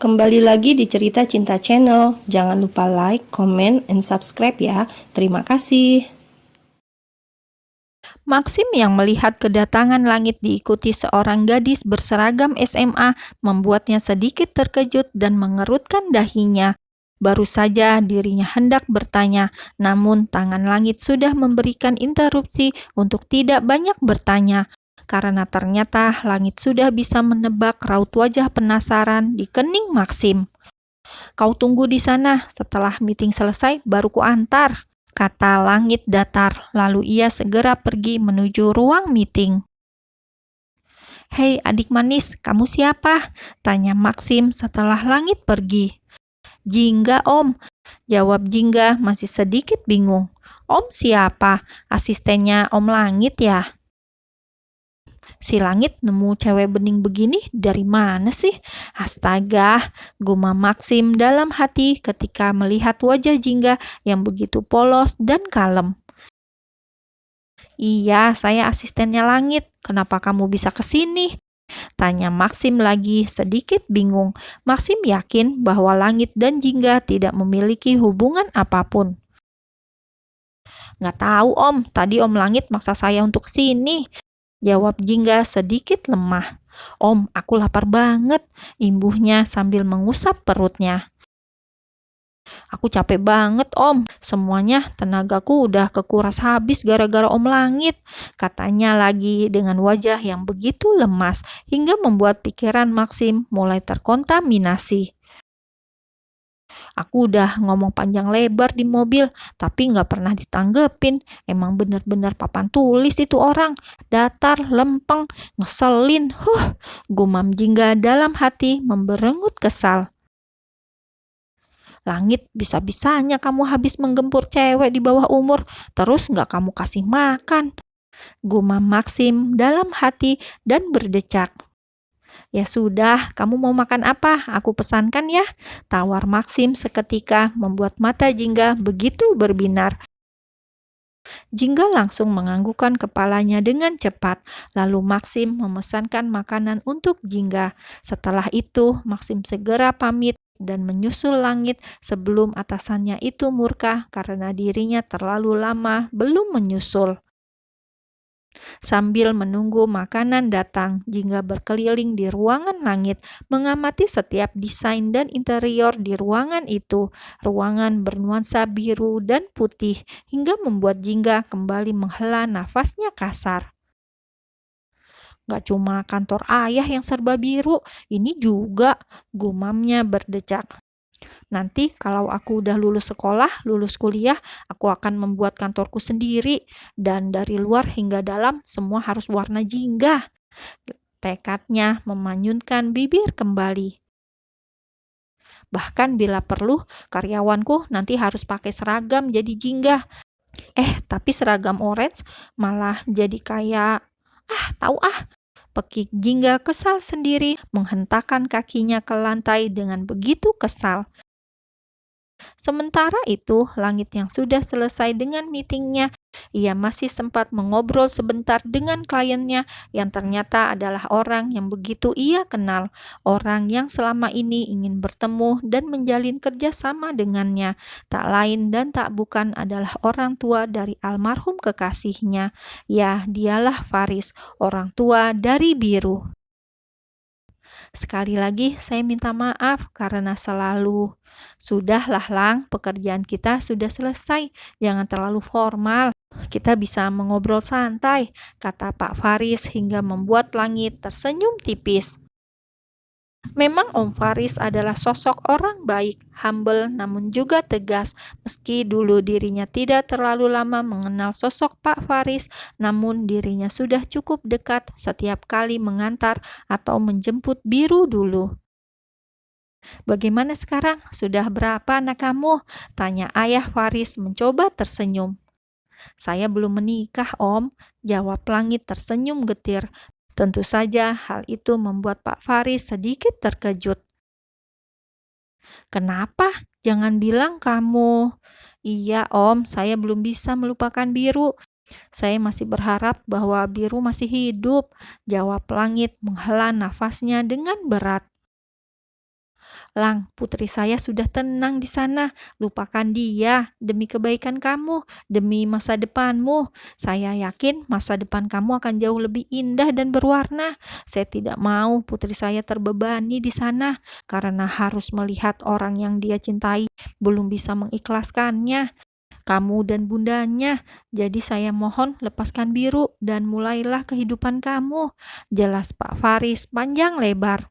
Kembali lagi di Cerita Cinta Channel. Jangan lupa like, comment, and subscribe ya. Terima kasih. Maxim yang melihat kedatangan langit diikuti seorang gadis berseragam SMA membuatnya sedikit terkejut dan mengerutkan dahinya. Baru saja dirinya hendak bertanya, namun tangan langit sudah memberikan interupsi untuk tidak banyak bertanya. Karena ternyata langit sudah bisa menebak raut wajah penasaran di kening Maxim. "Kau tunggu di sana, setelah meeting selesai baru kuantar," kata langit datar, lalu ia segera pergi menuju ruang meeting. "Hei adik manis, kamu siapa?" tanya Maxim setelah langit pergi. "Jingga om," jawab Jingga masih sedikit bingung. "Om siapa? Asistennya Om Langit ya?" "Si Langit nemu cewek bening begini dari mana sih? Astaga," gumam Maxim dalam hati ketika melihat wajah Jingga yang begitu polos dan kalem. "Iya, saya asistennya Langit. Kenapa kamu bisa ke sini?" tanya Maxim lagi sedikit bingung. Maxim yakin bahwa Langit dan Jingga tidak memiliki hubungan apapun. "Nggak tahu om, tadi Om Langit maksa saya untuk sini," jawab Jingga sedikit lemah. "Om, aku lapar banget," imbuhnya sambil mengusap perutnya. "Aku capek banget om, semuanya tenagaku udah kekuras habis gara-gara Om Langit," katanya lagi dengan wajah yang begitu lemas hingga membuat pikiran Maxim mulai terkontaminasi. "Aku udah ngomong panjang lebar di mobil, tapi nggak pernah ditanggepin. Emang bener-bener papan tulis itu orang. Datar, lempeng, ngeselin. Gumam Jingga dalam hati memberengut kesal. "Langit, bisa-bisanya kamu habis menggempur cewek di bawah umur, terus nggak kamu kasih makan," gumam Maxim dalam hati dan berdecak. "Ya sudah, kamu mau makan apa? Aku pesankan ya," tawar Maxim seketika membuat mata Jingga begitu berbinar. Jingga langsung menganggukkan kepalanya dengan cepat, lalu Maxim memesankan makanan untuk Jingga. Setelah itu, Maxim segera pamit dan menyusul Langit sebelum atasannya itu murka karena dirinya terlalu lama belum menyusul. Sambil menunggu makanan datang, Jingga berkeliling di ruangan Langit, mengamati setiap desain dan interior di ruangan itu. Ruangan bernuansa biru dan putih, hingga membuat Jingga kembali menghela nafasnya kasar. "Gak cuma kantor ayah yang serba biru, ini juga," gumamnya berdecak. "Nanti kalau aku udah lulus sekolah, lulus kuliah, aku akan membuat kantorku sendiri, dan dari luar hingga dalam semua harus warna jingga," tekadnya memanyunkan bibir kembali. "Bahkan bila perlu, karyawanku nanti harus pakai seragam jadi jingga. Tapi seragam orange malah jadi kayak, tahu pekik Jingga kesal sendiri, menghentakkan kakinya ke lantai dengan begitu kesal. Sementara itu, Langit yang sudah selesai dengan meetingnya, ia masih sempat mengobrol sebentar dengan kliennya yang ternyata adalah orang yang begitu ia kenal, orang yang selama ini ingin bertemu dan menjalin kerjasama dengannya. Tak lain dan tak bukan adalah orang tua dari almarhum kekasihnya. Ya, dialah Faris, orang tua dari Biru. "Sekali lagi saya minta maaf karena selalu..." "Sudahlah Lang, pekerjaan kita sudah selesai, jangan terlalu formal. Kita bisa mengobrol santai," kata Pak Faris hingga membuat Langit tersenyum tipis. Memang Om Faris adalah sosok orang baik, humble namun juga tegas. Meski dulu dirinya tidak terlalu lama mengenal sosok Pak Faris, namun dirinya sudah cukup dekat setiap kali mengantar atau menjemput Biru dulu. "Bagaimana sekarang? Sudah berapa anak kamu?" tanya ayah Faris mencoba tersenyum. "Saya belum menikah, Om," jawab Langit tersenyum getir. Tentu saja hal itu membuat Pak Faris sedikit terkejut. "Kenapa? Jangan bilang kamu..." "Iya Om, saya belum bisa melupakan Biru. Saya masih berharap bahwa Biru masih hidup," jawab Langit menghela nafasnya dengan berat. Lang, putri saya sudah tenang di sana. Lupakan dia demi kebaikan kamu, demi masa depanmu. Saya yakin masa depan kamu akan jauh lebih indah dan berwarna. Saya tidak mau putri saya terbebani di sana karena harus melihat orang yang dia cintai belum bisa mengikhlaskannya, kamu dan bundanya. Jadi saya mohon lepaskan Biru dan mulailah kehidupan kamu. Jelas Pak Faris panjang lebar.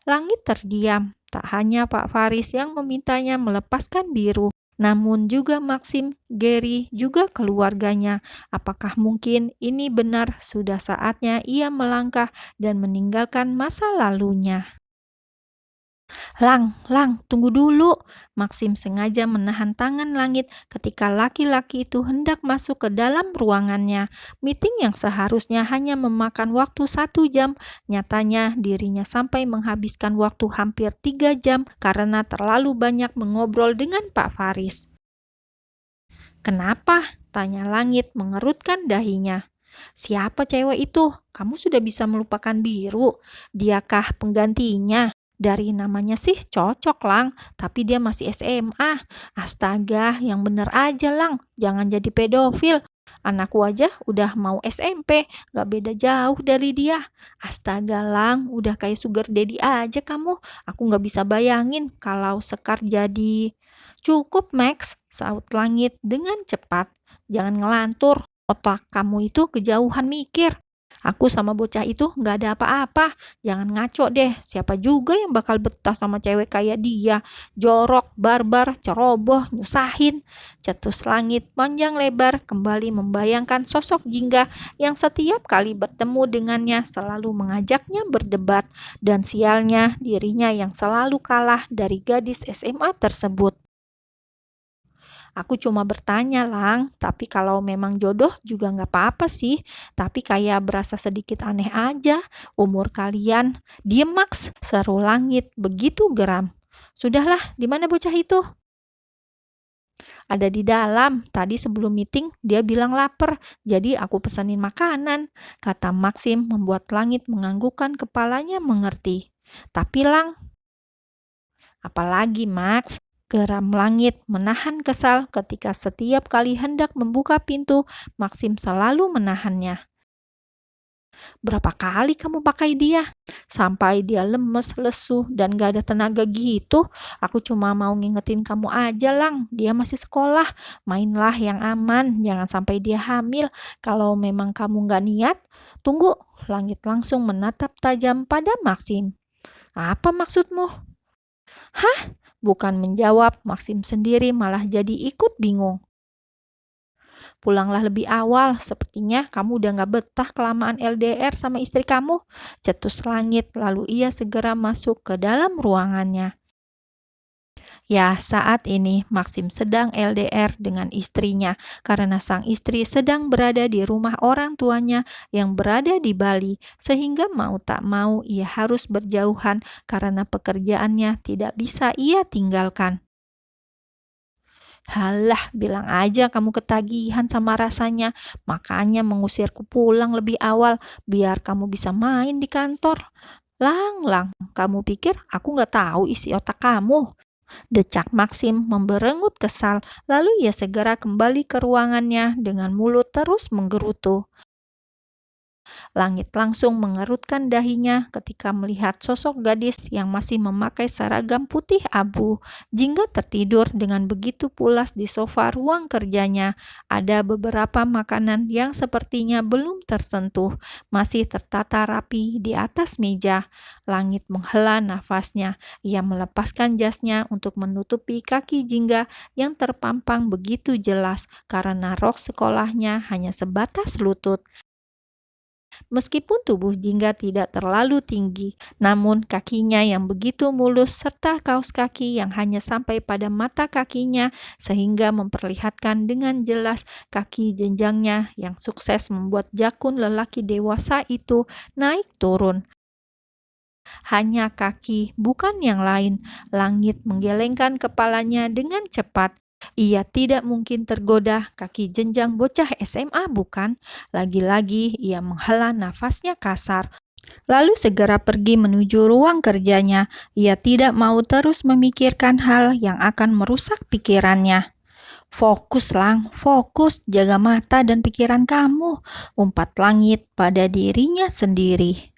Langit terdiam. Tak hanya Pak Faris yang memintanya melepaskan Biru, namun juga Maxim, Gary, juga keluarganya. Apakah mungkin ini benar sudah saatnya ia melangkah dan meninggalkan masa lalunya? Lang, tunggu dulu. Maxim sengaja menahan tangan Langit ketika laki-laki itu hendak masuk ke dalam ruangannya. Meeting yang seharusnya hanya memakan waktu 1 jam, nyatanya dirinya sampai menghabiskan waktu hampir 3 jam karena terlalu banyak mengobrol dengan Pak Faris. Kenapa? Tanya Langit mengerutkan dahinya. Siapa cewek itu? Kamu sudah bisa melupakan Biru? Diakah penggantinya? Dari namanya sih cocok, Lang, tapi dia masih SMA. Astaga, yang bener aja, Lang. Jangan jadi pedofil. Anakku aja udah mau SMP, gak beda jauh dari dia. Astaga, Lang, udah kayak sugar daddy aja kamu. Aku gak bisa bayangin kalau Sekar jadi... Cukup, Max, saut Langit dengan cepat. Jangan ngelantur, otak kamu itu kejauhan mikir. Aku sama bocah itu gak ada apa-apa. Jangan ngaco deh, siapa juga yang bakal betah sama cewek kayak dia. Jorok, barbar, ceroboh, nyusahin. Cetus Langit panjang lebar kembali membayangkan sosok Jingga yang setiap kali bertemu dengannya selalu mengajaknya berdebat. Dan sialnya dirinya yang selalu kalah dari gadis SMA tersebut. Aku cuma bertanya, Lang, tapi kalau memang jodoh juga nggak apa-apa sih. Tapi kayak berasa sedikit aneh aja. Umur kalian. Diem, Max, seru Langit begitu geram. Sudahlah, di mana bocah itu? Ada di dalam. Tadi sebelum meeting dia bilang lapar, jadi aku pesanin makanan, kata Maxim membuat Langit menganggukkan kepalanya mengerti. Tapi Lang, apalagi Max? Geram Langit menahan kesal ketika setiap kali hendak membuka pintu, Maxim selalu menahannya. Berapa kali kamu pakai dia? Sampai dia lemes, lesu, dan gak ada tenaga gitu. Aku cuma mau ngingetin kamu aja, Lang. Dia masih sekolah. Mainlah yang aman, jangan sampai dia hamil. Kalau memang kamu gak niat, tunggu. Langit langsung menatap tajam pada Maxim. Apa maksudmu? Hah? Bukan menjawab, Maxim sendiri malah jadi ikut bingung. Pulanglah lebih awal, sepertinya kamu udah gak betah kelamaan LDR sama istri kamu, cetus Langit, lalu ia segera masuk ke dalam ruangannya. Ya, saat ini Maxim sedang LDR dengan istrinya karena sang istri sedang berada di rumah orang tuanya yang berada di Bali, sehingga mau tak mau ia harus berjauhan karena pekerjaannya tidak bisa ia tinggalkan. Halah, bilang aja kamu ketagihan sama rasanya, makanya mengusirku pulang lebih awal biar kamu bisa main di kantor. Lang, kamu pikir aku gak tahu isi otak kamu? Decak Maxim memberengut kesal, lalu ia segera kembali ke ruangannya dengan mulut terus menggerutu. Langit langsung mengerutkan dahinya ketika melihat sosok gadis yang masih memakai seragam putih abu. Jingga tertidur dengan begitu pulas di sofa ruang kerjanya. Ada beberapa makanan yang sepertinya belum tersentuh, masih tertata rapi di atas meja. Langit menghela nafasnya. Ia melepaskan jasnya untuk menutupi kaki Jingga yang terpampang begitu jelas karena rok sekolahnya hanya sebatas lutut. Meskipun tubuh Jingga tidak terlalu tinggi, namun kakinya yang begitu mulus serta kaos kaki yang hanya sampai pada mata kakinya sehingga memperlihatkan dengan jelas kaki jenjangnya yang sukses membuat jakun lelaki dewasa itu naik turun. Hanya kaki, bukan yang lain. Langit menggelengkan kepalanya dengan cepat. Ia tidak mungkin tergoda, kaki jenjang bocah SMA bukan? Lagi-lagi ia menghela nafasnya kasar. lalu segera pergi menuju ruang kerjanya. Ia tidak mau terus memikirkan hal yang akan merusak pikirannya. Fokus, Lang, fokus, jaga mata dan pikiran kamu, umpat Langit pada dirinya sendiri.